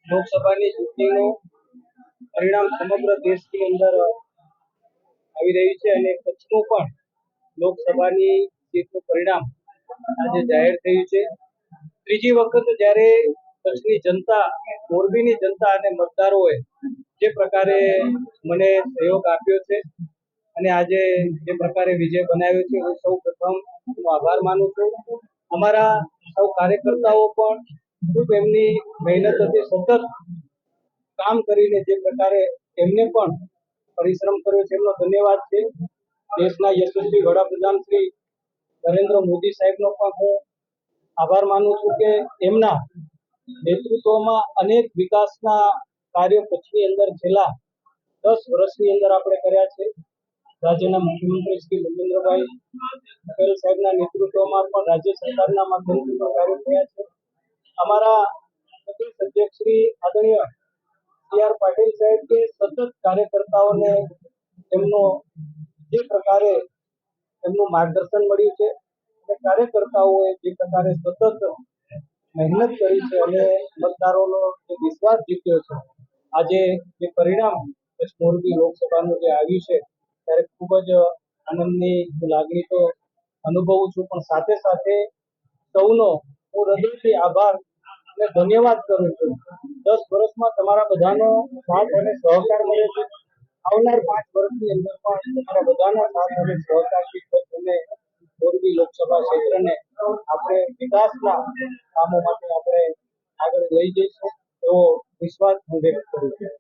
લોકસભાની ચૂંટણીનું પરિણામ સમગ્ર દેશની અંદર આવી રહ્યું છે અને કચ્છનું પણ લોકસભાની સીટનું પરિણામ આજે જાહેર થયું છે. ત્રીજી વખત જ્યારે કચ્છની જનતા, મોરબીની જનતા અને મતદારોએ જે પ્રકારે મને સહયોગ આપ્યો છે અને આજે જે પ્રકારે વિજય બનાવ્યો છે, હું સૌ પ્રથમ આભાર માનું છું. અમારા સૌ કાર્યકર્તાઓ પણ ખૂબ એમની મહેનતથી સતત કામ કરીને જે પ્રકારે એમને પણ પરિશ્રમ કર્યો છે, એમનો ધન્યવાદ છે. દેશના યશસ્વી વડાપ્રધાન શ્રી નરેન્દ્ર મોદી સાહેબનો પણ હું આભાર માનું છું કે એમના નેતૃત્વમાં અનેક વિકાસના કાર્યો કચ્છની અંદર છેલ્લા 10 વર્ષની અંદર આપણે કર્યા છે. રાજ્યના મુખ્યમંત્રી શ્રી ભૂપેન્દ્રભાઈ પટેલ સાહેબના નેતૃત્વમાં પણ રાજ્ય સરકારના માધ્યમથી કાર્યો થયા છે. અમારા પ્રદેશ અધ્યક્ષ શ્રી આદરણીય સી.આર. પાટીલ સાહેબ કે સતત કાર્યકર્તાઓને એમનો જે પ્રકારે એમનું માર્ગદર્શન મળ્યું છે અને કાર્યકર્તાઓએ જે પ્રકારે સતત મહેનત કરી છે અને મતદારોનો જે વિશ્વાસ જીત્યો છે, આજે જે પરિણામ કચ્છ મોરબી લોકસભાનું જે આવ્યું છે ત્યારે ખૂબ જ આનંદની લાગણી તો અનુભવું છું, પણ સાથે સાથે સૌનો હું હૃદયથી આભાર અને ધન્યવાદ કરું છું. 10 વર્ષમાં તમારા બધાનો સાથ અને સહકાર મળ્યો છે. આવનાર 5 વર્ષની અંદર પણ તમારા બધાના સાથ અને સહકારથી અને મોરબી લોકસભા ક્ષેત્રને આપણે વિકાસના કામો માટે આપણે આગળ લઈ જઈશું એવો વિશ્વાસ હું વ્યક્ત કરું છું.